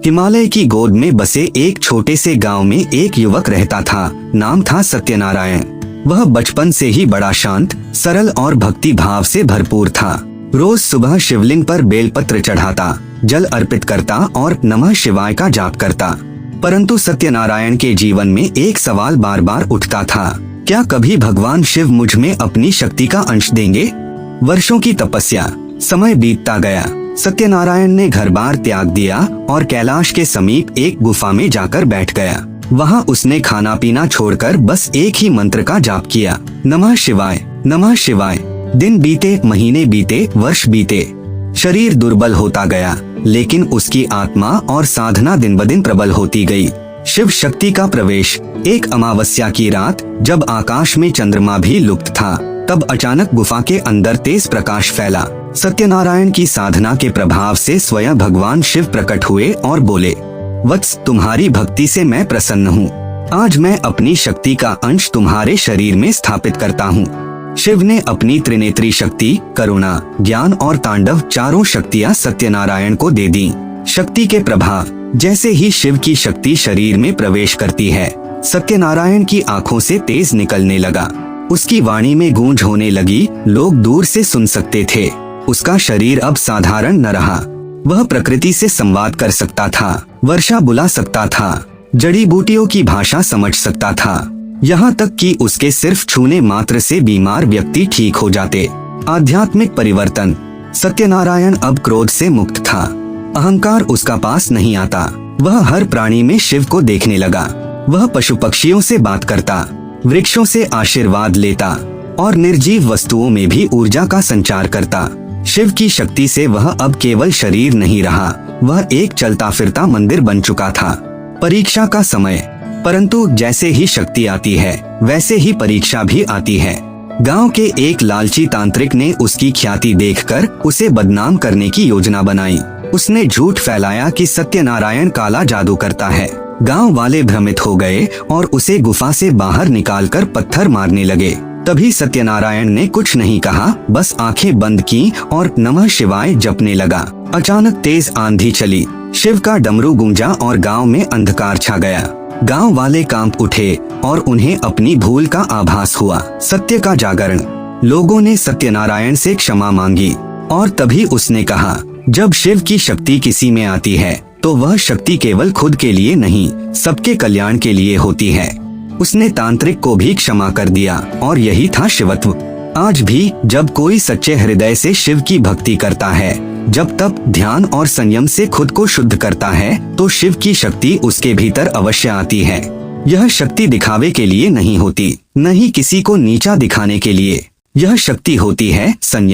हिमालय की गोद में बसे एक छोटे से गांव में एक युवक रहता था। नाम था सत्यनारायण। वह बचपन से ही बड़ा शांत, सरल और भक्ति भाव से भरपूर था। रोज सुबह शिवलिंग पर बेलपत्र चढ़ाता, जल अर्पित करता और नमः शिवाय का जाप करता। परंतु सत्यनारायण के जीवन में एक सवाल बार बार उठता था, क्या कभी भगवान शिव मुझ में अपनी शक्ति का अंश देंगे? वर्षों की तपस्या, समय बीतता गया। सत्यनारायण ने घर बार त्याग दिया और कैलाश के समीप एक गुफा में जाकर बैठ गया। वहाँ उसने खाना पीना छोड़कर बस एक ही मंत्र का जाप किया, नमः शिवाय, नमः शिवाय। दिन बीते, महीने बीते, वर्ष बीते। शरीर दुर्बल होता गया, लेकिन उसकी आत्मा और साधना दिन ब दिन प्रबल होती गई। शिव शक्ति का प्रवेश। एक अमावस्या की रात, जब आकाश में चंद्रमा भी लुप्त था, तब अचानक गुफा के अंदर तेज प्रकाश फैला। सत्यनारायण की साधना के प्रभाव से स्वयं भगवान शिव प्रकट हुए और बोले, वत्स, तुम्हारी भक्ति से मैं प्रसन्न हूँ। आज मैं अपनी शक्ति का अंश तुम्हारे शरीर में स्थापित करता हूँ। शिव ने अपनी त्रिनेत्री शक्ति, करुणा, ज्ञान और तांडव चारों शक्तियाँ सत्यनारायण को दे दी। शक्ति के प्रभाव। जैसे ही शिव की शक्ति शरीर में प्रवेश करती है, सत्यनारायण की आंखों से तेज निकलने लगा। उसकी वाणी में गूंज होने लगी, लोग दूर से सुन सकते थे। उसका शरीर अब साधारण न रहा। वह प्रकृति से संवाद कर सकता था, वर्षा बुला सकता था, जड़ी बूटियों की भाषा समझ सकता था। यहाँ तक कि उसके सिर्फ छूने मात्र से बीमार व्यक्ति ठीक हो जाते। आध्यात्मिक परिवर्तन। सत्यनारायण अब क्रोध से मुक्त था। अहंकार उसका पास नहीं आता। वह हर प्राणी में शिव को देखने लगा। वह पशु पक्षियों से बात करता, वृक्षों से आशीर्वाद लेता और निर्जीव वस्तुओं में भी ऊर्जा का संचार करता। शिव की शक्ति से वह अब केवल शरीर नहीं रहा, वह एक चलता फिरता मंदिर बन चुका था। परीक्षा का समय। परंतु जैसे ही शक्ति आती है, वैसे ही परीक्षा भी आती है। गांव के एक लालची तांत्रिक ने उसकी ख्याति देखकर उसे बदनाम करने की योजना बनाई। उसने झूठ फैलाया कि सत्यनारायण काला जादू करता है। गांव वाले भ्रमित हो गए और उसे गुफा से बाहर निकालकर पत्थर मारने लगे। तभी सत्यनारायण ने कुछ नहीं कहा, बस आंखें बंद की और नमः शिवाय जपने लगा। अचानक तेज आंधी चली, शिव का डमरू गूंजा और गांव में अंधकार छा गया। गांव वाले कांप उठे और उन्हें अपनी भूल का आभास हुआ। सत्य का जागरण। लोगों ने सत्यनारायण से क्षमा मांगी और तभी उसने कहा, जब शिव की शक्ति किसी में आती है तो वह शक्ति केवल खुद के लिए नहीं, सबके कल्याण के लिए होती है। उसने तांत्रिक को भी क्षमा कर दिया और यही था शिवत्व। आज भी जब कोई सच्चे हृदय से शिव की भक्ति करता है, जब तप, ध्यान और संयम से खुद को शुद्ध करता है, तो शिव की शक्ति उसके भीतर अवश्य आती है। यह शक्ति दिखावे के लिए नहीं होती, न ही किसी को नीचा दिखाने के लिए। यह शक्ति होती है संयम